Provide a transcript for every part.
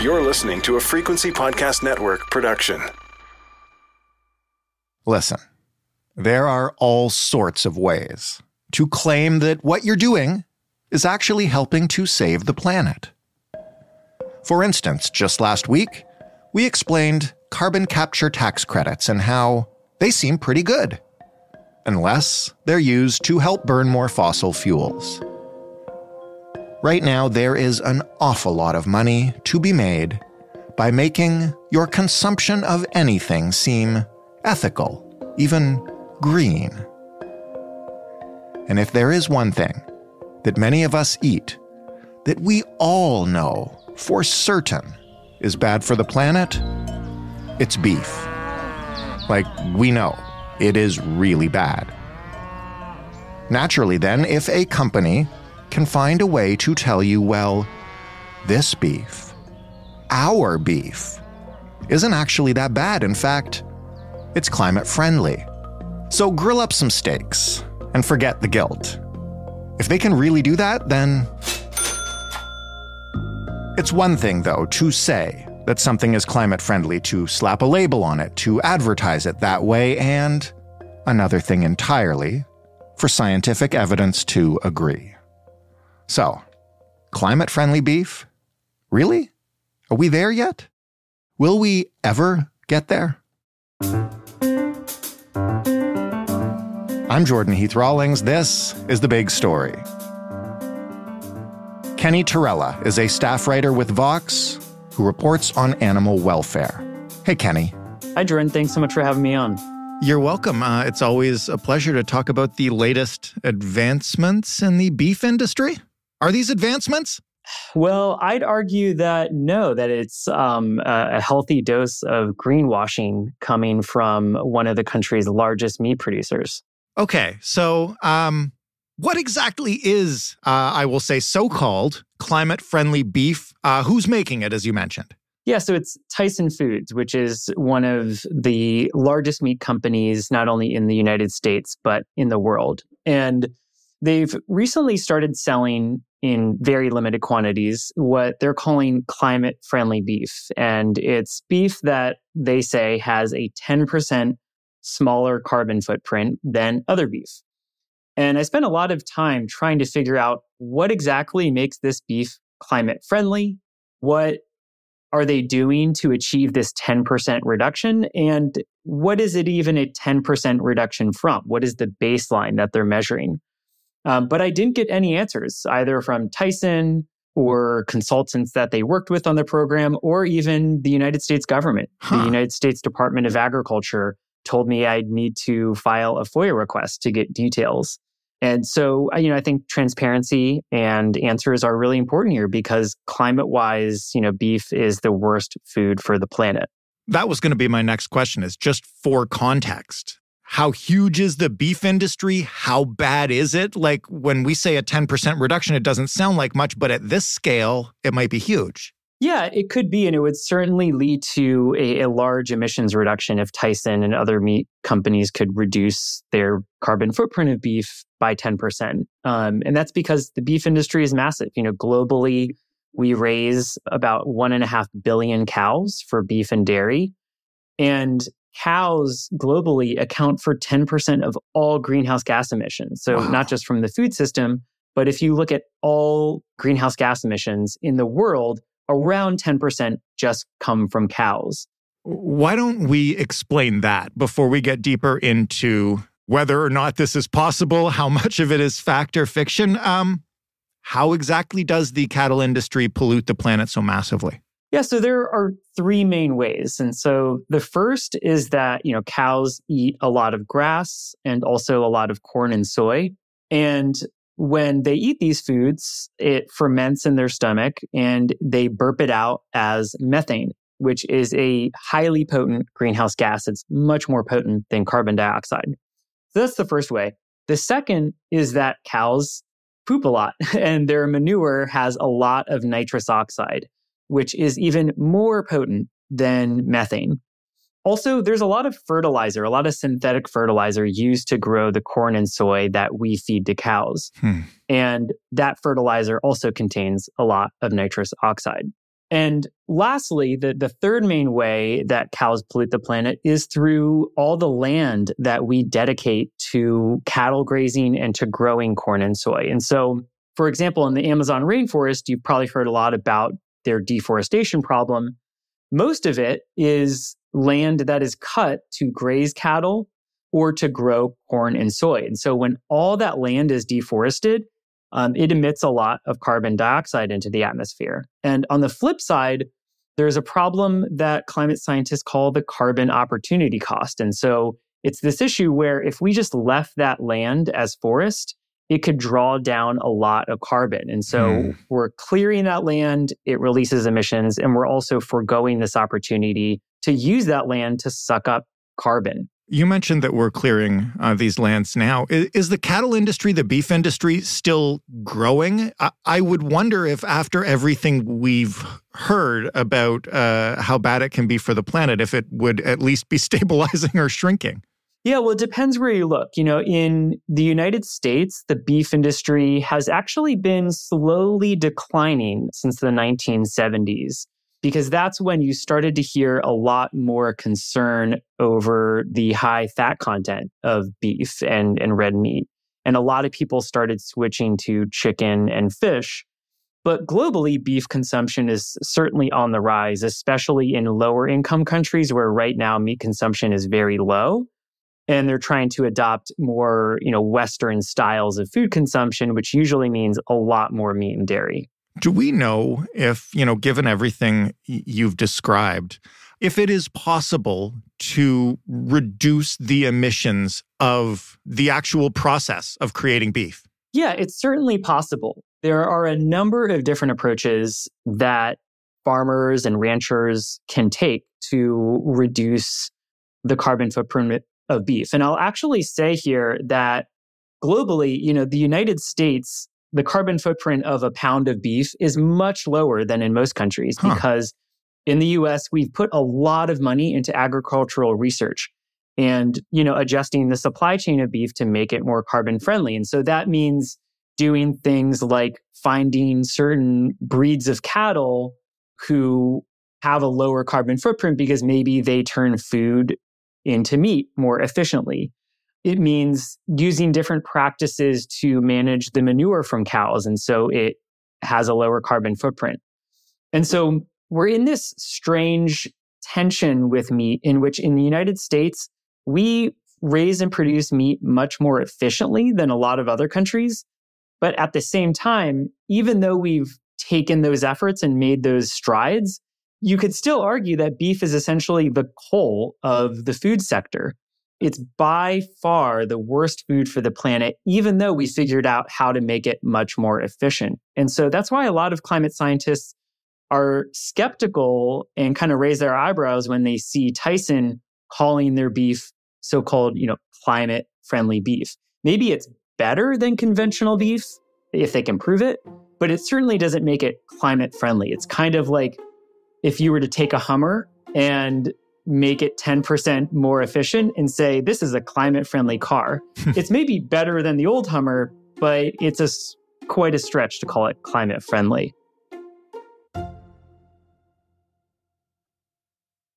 You're listening to a Frequency Podcast Network production. Listen, there are all sorts of ways to claim that what you're doing is actually helping to save the planet. For instance, just last week, we explained carbon capture tax credits and how they seem pretty good, unless they're used to help burn more fossil fuels. Right now, there is an awful lot of money to be made by making your consumption of anything seem ethical, even green. And if there is one thing that many of us eat that we all know for certain is bad for the planet, it's beef. Like, we know it is really bad. Naturally then, if a company can find a way to tell you, well, this beef, our beef, isn't actually that bad. In fact, it's climate friendly. So grill up some steaks and forget the guilt. If they can really do that, then it's one thing, though, to say that something is climate friendly, to slap a label on it, to advertise it that way, and another thing entirely for scientific evidence to agree. So, climate-friendly beef? Really? Are we there yet? Will we ever get there? I'm Jordan Heath Rawlings. This is The Big Story. Kenny Torrella is a staff writer with Vox who reports on animal welfare. Hey, Kenny. Hi, Jordan. Thanks so much for having me on. You're welcome. It's always a pleasure to talk about the latest advancements in the beef industry. Are these advancements? Well, I'd argue that no, that it's a healthy dose of greenwashing coming from one of the country's largest meat producers. Okay, so what exactly is, I will say, so-called climate-friendly beef? Who's making it, as you mentioned? Yeah, so it's Tyson Foods, which is one of the largest meat companies, not only in the United States, but in the world. And they've recently started selling in very limited quantities what they're calling climate-friendly beef. And it's beef that they say has a 10% smaller carbon footprint than other beef. And I spent a lot of time trying to figure out what exactly makes this beef climate-friendly, what are they doing to achieve this 10% reduction, and what is it even a 10% reduction from? What is the baseline that they're measuring? But I didn't get any answers, either from Tyson or consultants that they worked with on the program, or even the United States government. The United States Department of Agriculture told me I'd need to file a FOIA request to get details. And so, I think transparency and answers are really important here because climate-wise, beef is the worst food for the planet. That was going to be my next question, is just for context. How huge is the beef industry? How bad is it? Like, when we say a 10% reduction, it doesn't sound like much, but at this scale, it might be huge. Yeah, it could be, and it would certainly lead to a large emissions reduction if Tyson and other meat companies could reduce their carbon footprint of beef by 10%. And that's because the beef industry is massive. Globally, we raise about 1.5 billion cows for beef and dairy. And cows globally account for 10% of all greenhouse gas emissions. So not just from the food system, but if you look at all greenhouse gas emissions in the world, around 10% just come from cows. Why don't we explain that before we get deeper into whether or not this is possible, how much of it is fact or fiction? How exactly does the cattle industry pollute the planet so massively? Yeah, so there are three main ways. And so the first is that, cows eat a lot of grass and also a lot of corn and soy. And when they eat these foods, it ferments in their stomach and they burp it out as methane, which is a highly potent greenhouse gas. It's much more potent than carbon dioxide. So that's the first way. The second is that cows poop a lot and their manure has a lot of nitrous oxide, which is even more potent than methane. Also, there's a lot of fertilizer, a lot of synthetic fertilizer used to grow the corn and soy that we feed to cows. And that fertilizer also contains a lot of nitrous oxide. And lastly, the third main way that cows pollute the planet is through all the land that we dedicate to cattle grazing and to growing corn and soy. And so, for example, in the Amazon rainforest, you've probably heard a lot about their deforestation problem. Most of it is land that is cut to graze cattle or to grow corn and soy. And so when all that land is deforested, it emits a lot of carbon dioxide into the atmosphere. And on the flip side, there's a problem that climate scientists call the carbon opportunity cost. And so it's this issue where if we just left that land as forest, it could draw down a lot of carbon. And so we're clearing that land, it releases emissions, and we're also foregoing this opportunity to use that land to suck up carbon. You mentioned that we're clearing these lands now. Is the cattle industry, the beef industry, still growing? I would wonder if after everything we've heard about how bad it can be for the planet, if it would at least be stabilizing or shrinking. Yeah, well, it depends where you look. In the United States, the beef industry has actually been slowly declining since the 1970s. Because that's when you started to hear a lot more concern over the high fat content of beef and red meat. And a lot of people started switching to chicken and fish. But globally, beef consumption is certainly on the rise, especially in lower income countries where right now meat consumption is very low. And they're trying to adopt more, Western styles of food consumption, which usually means a lot more meat and dairy. Do we know if, given everything you've described, if it is possible to reduce the emissions of the actual process of creating beef? Yeah, it's certainly possible. There are a number of different approaches that farmers and ranchers can take to reduce the carbon footprint of beef. And I'll actually say here that globally, the United States, the carbon footprint of a pound of beef is much lower than in most countries because in the US, we've put a lot of money into agricultural research and, adjusting the supply chain of beef to make it more carbon friendly. And so that means doing things like finding certain breeds of cattle who have a lower carbon footprint because maybe they turn food into meat more efficiently. It means using different practices to manage the manure from cows. And so it has a lower carbon footprint. And so we're in this strange tension with meat in which in the United States, we raise and produce meat much more efficiently than a lot of other countries. But at the same time, even though we've taken those efforts and made those strides, you could still argue that beef is essentially the coal of the food sector. It's by far the worst food for the planet, even though we figured out how to make it much more efficient. And so that's why a lot of climate scientists are skeptical and kind of raise their eyebrows when they see Tyson calling their beef so-called, climate-friendly beef. Maybe it's better than conventional beef if they can prove it, but it certainly doesn't make it climate-friendly. It's kind of like if you were to take a Hummer and make it 10% more efficient and say, this is a climate-friendly car. It's maybe better than the old Hummer, but it's quite a stretch to call it climate-friendly.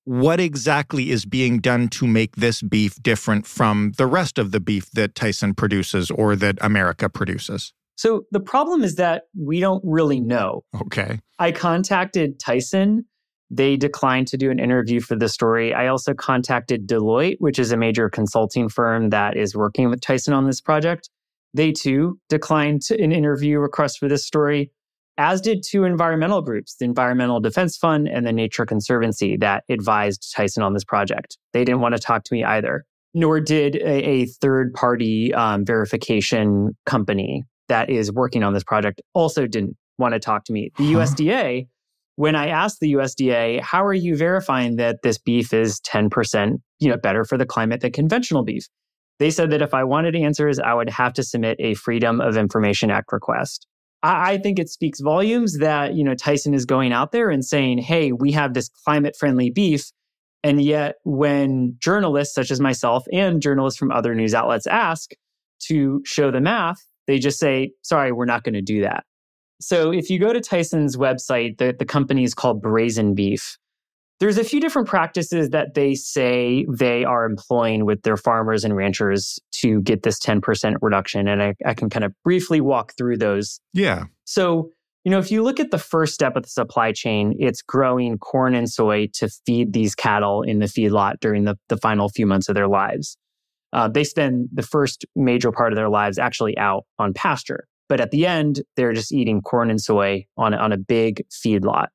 What exactly is being done to make this beef different from the rest of the beef that Tyson produces or that America produces? So the problem is that we don't really know. Okay. I contacted Tyson. They declined to do an interview for the story. I also contacted Deloitte, which is a major consulting firm that is working with Tyson on this project. They too declined an interview request for this story, as did two environmental groups, the Environmental Defense Fund and the Nature Conservancy that advised Tyson on this project. They didn't want to talk to me either, nor did a third-party verification company that is working on this project also didn't want to talk to me. The USDA, when I asked the USDA, how are you verifying that this beef is 10% better for the climate than conventional beef? They said that if I wanted answers, I would have to submit a Freedom of Information Act request. I think it speaks volumes that, Tyson is going out there and saying, hey, we have this climate-friendly beef. And yet when journalists such as myself and journalists from other news outlets ask to show the math, they just say, sorry, we're not going to do that. So if you go to Tyson's website, the company is called Brazen Beef. There's a few different practices that they say they are employing with their farmers and ranchers to get this 10% reduction. And I can kind of briefly walk through those. Yeah. So, if you look at the first step of the supply chain, it's growing corn and soy to feed these cattle in the feedlot during the final few months of their lives. They spend the first major part of their lives actually out on pasture. But at the end, they're just eating corn and soy on a big feedlot.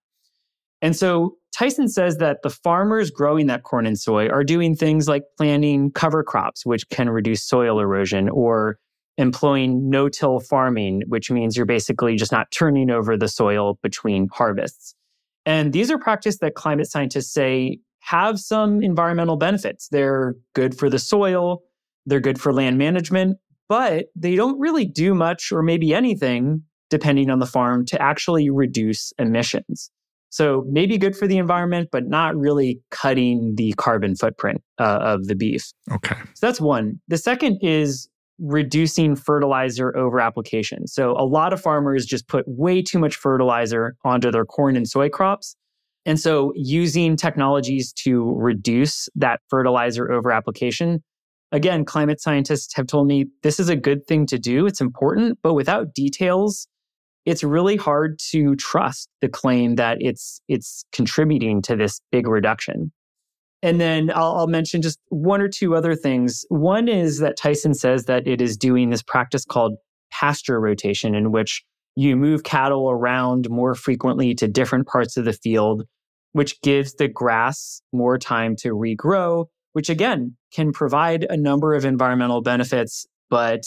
And so Tyson says that the farmers growing that corn and soy are doing things like planting cover crops, which can reduce soil erosion, or employing no-till farming, which means you're basically just not turning over the soil between harvests. And these are practices that climate scientists say have some environmental benefits. They're good for the soil, they're good for land management, but they don't really do much or maybe anything, depending on the farm, to actually reduce emissions. So maybe good for the environment, but not really cutting the carbon footprint of the beef. Okay. So that's one. The second is reducing fertilizer over application. So a lot of farmers just put way too much fertilizer onto their corn and soy crops. And so using technologies to reduce that fertilizer over application, again, climate scientists have told me this is a good thing to do. It's important, but without details, it's really hard to trust the claim that it's contributing to this big reduction. And then I'll mention just one or two other things. One is that Tyson says that it is doing this practice called pasture rotation, in which you move cattle around more frequently to different parts of the field, which gives the grass more time to regrow, which again can provide a number of environmental benefits, but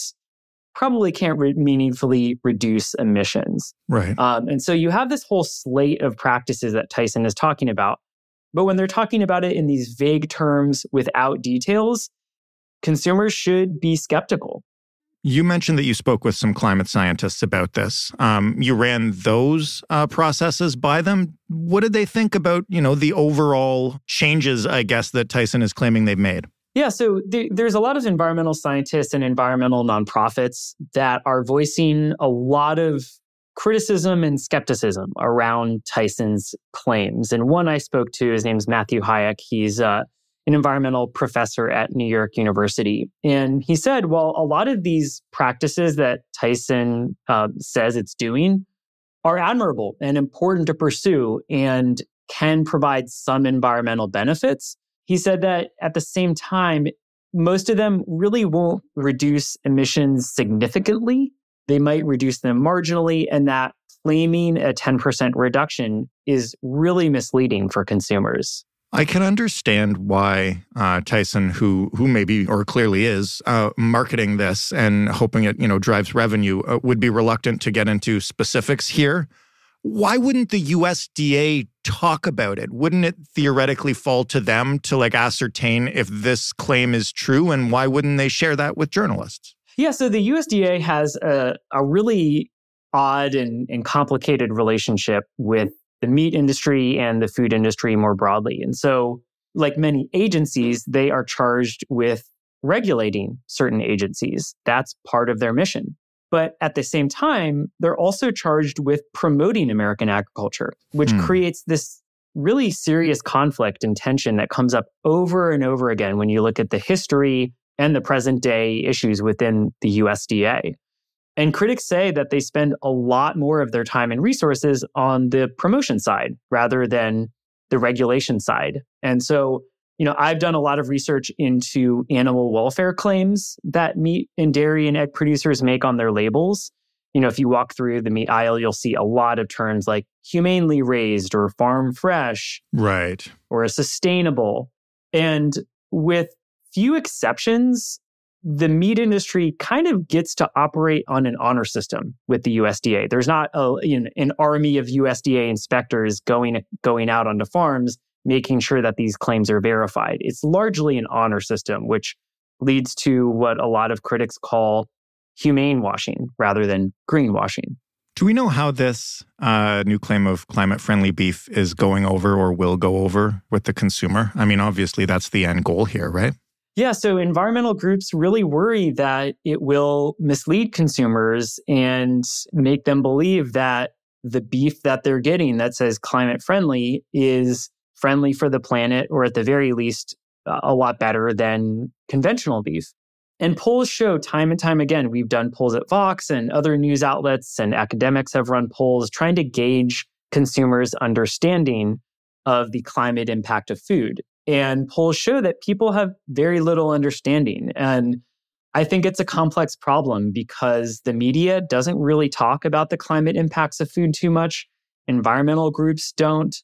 probably can't meaningfully reduce emissions. Right. And so you have this whole slate of practices that Tyson is talking about. But when they're talking about it in these vague terms without details, consumers should be skeptical. You mentioned that you spoke with some climate scientists about this. You ran those processes by them. What did they think about, the overall changes, I guess, that Tyson is claiming they've made? Yeah, so there's a lot of environmental scientists and environmental nonprofits that are voicing a lot of criticism and skepticism around Tyson's claims. And one I spoke to, his name's Matthew Hayek. He's an environmental professor at New York University. And he said, well, a lot of these practices that Tyson says it's doing are admirable and important to pursue and can provide some environmental benefits. He said that at the same time, most of them really won't reduce emissions significantly. They might reduce them marginally, and that claiming a 10% reduction is really misleading for consumers. I can understand why Tyson, who maybe or clearly is marketing this and hoping it drives revenue, would be reluctant to get into specifics here. Why wouldn't the USDA talk about it? Wouldn't it theoretically fall to them to ascertain if this claim is true? And why wouldn't they share that with journalists? Yeah, so the USDA has a really odd and complicated relationship with the meat industry and the food industry more broadly. And so, like many agencies, they are charged with regulating certain agencies. That's part of their mission. But at the same time, they're also charged with promoting American agriculture, which creates this really serious conflict and tension that comes up over and over again when you look at the history and the present day issues within the USDA. And critics say that they spend a lot more of their time and resources on the promotion side rather than the regulation side. And so, I've done a lot of research into animal welfare claims that meat and dairy and egg producers make on their labels. If you walk through the meat aisle, you'll see a lot of terms like humanely raised or farm fresh. Right. Or sustainable. And with few exceptions, the meat industry kind of gets to operate on an honor system with the USDA. There's not an army of USDA inspectors going out onto farms, making sure that these claims are verified. It's largely an honor system, which leads to what a lot of critics call humane washing rather than greenwashing. Do we know how this new claim of climate-friendly beef is going over or will go over with the consumer? I mean, obviously, that's the end goal here, right? Yeah, so environmental groups really worry that it will mislead consumers and make them believe that the beef that they're getting that says climate friendly is friendly for the planet, or at the very least, a lot better than conventional beef. And polls show time and time again, we've done polls at Vox and other news outlets and academics have run polls trying to gauge consumers' understanding of the climate impact of food. And polls show that people have very little understanding. And I think it's a complex problem because the media doesn't really talk about the climate impacts of food too much. Environmental groups don't.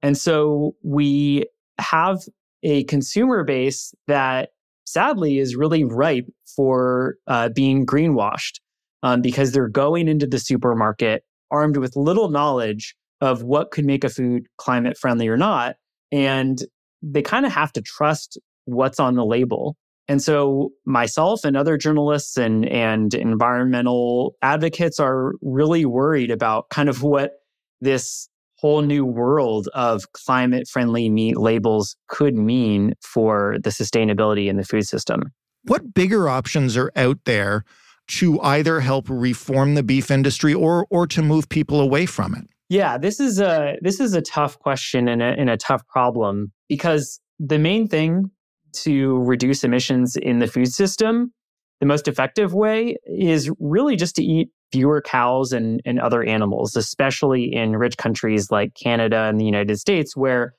And so we have a consumer base that sadly is really ripe for being greenwashed because they're going into the supermarket armed with little knowledge of what could make a food climate friendly or not. And they kind of have to trust what's on the label. And so myself and other journalists and environmental advocates are really worried about kind of what this whole new world of climate-friendly meat labels could mean for the sustainability in the food system. What bigger options are out there to either help reform the beef industry or to move people away from it? Yeah, this is a tough question and a tough problem because the main thing to reduce emissions in the food system, the most effective way is really just to eat fewer cows and other animals, especially in rich countries like Canada and the United States, where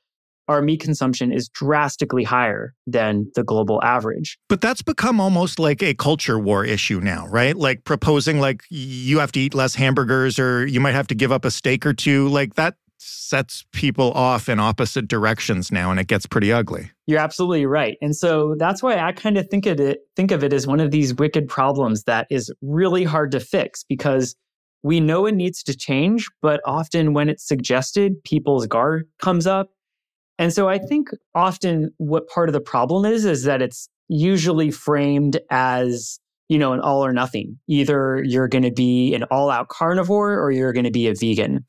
our meat consumption is drastically higher than the global average. But that's become almost like a culture war issue now, right? Like proposing like you have to eat less hamburgers or you might have to give up a steak or two. Like that sets people off in opposite directions now, and it gets pretty ugly. You're absolutely right. And so that's why I kind of think of it as one of these wicked problems that is really hard to fix because we know it needs to change, but often when it's suggested, people's guard comes up. And so I think often what part of the problem is that it's usually framed as, an all or nothing. Either you're going to be an all-out carnivore or you're going to be a vegan.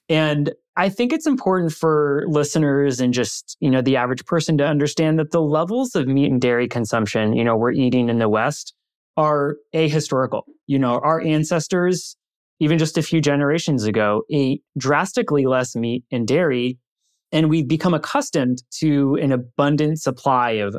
And I think it's important for listeners and just, the average person to understand that the levels of meat and dairy consumption, we're eating in the West are ahistorical. Our ancestors, even just a few generations ago, ate drastically less meat and dairy. And we've become accustomed to an abundant supply of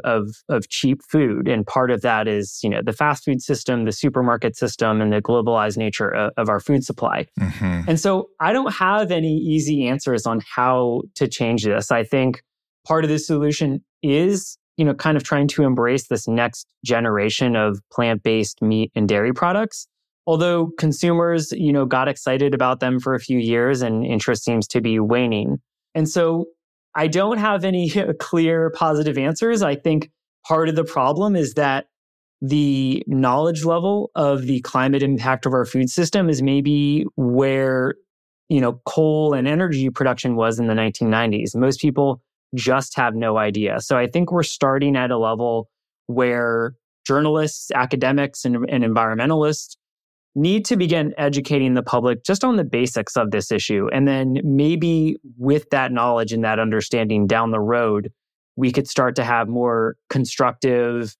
cheap food. And part of that is, the fast food system, the supermarket system, and the globalized nature of our food supply. Mm-hmm. And so I don't have any easy answers on how to change this. I think part of the solution is, kind of trying to embrace this next generation of plant-based meat and dairy products. Although consumers, got excited about them for a few years and interest seems to be waning. And so I don't have any clear positive answers. I think part of the problem is that the knowledge level of the climate impact of our food system is maybe where, coal and energy production was in the 1990s. Most people just have no idea. So I think we're starting at a level where journalists, academics, and environmentalists need to begin educating the public just on the basics of this issue. And then maybe with that knowledge and that understanding down the road, we could start to have more constructive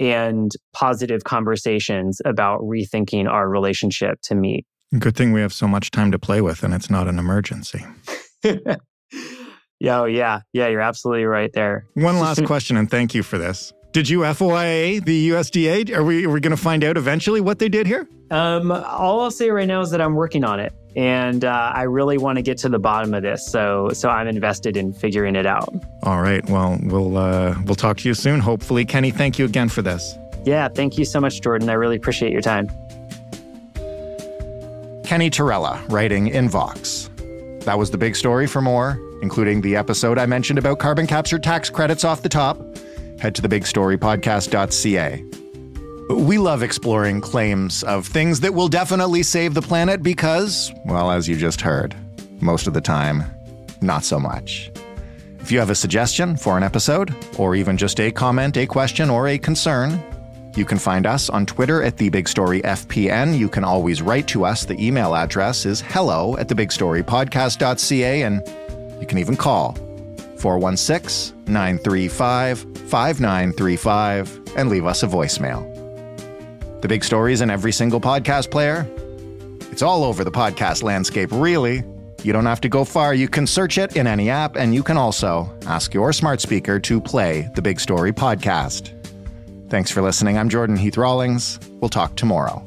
and positive conversations about rethinking our relationship to meat. Good thing we have so much time to play with and it's not an emergency. Yeah, you're absolutely right there. One last question, and thank you for this. Did you FOIA the USDA? Are we going to find out eventually what they did here? All I'll say right now is that I'm working on it. And I really want to get to the bottom of this. So I'm invested in figuring it out. All right. Well, we'll talk to you soon, hopefully. Kenny, thank you again for this. Yeah, thank you so much, Jordan. I really appreciate your time. Kenny Torrella, writing in Vox. That was the big story. For more, including the episode I mentioned about carbon capture tax credits off the top, head to thebigstorypodcast.ca. We love exploring claims of things that will definitely save the planet because, well, as you just heard, most of the time, not so much. If you have a suggestion for an episode, or even just a comment, a question, or a concern, you can find us on Twitter at TheBigStoryFPN. You can always write to us. The email address is hello@thebigstorypodcast.ca, and you can even call 416-935-5935, and leave us a voicemail. The Big Story is in every single podcast player. It's all over the podcast landscape, really. You don't have to go far. You can search it in any app, and you can also ask your smart speaker to play the Big Story podcast. Thanks for listening. I'm Jordan Heath Rawlings. We'll talk tomorrow.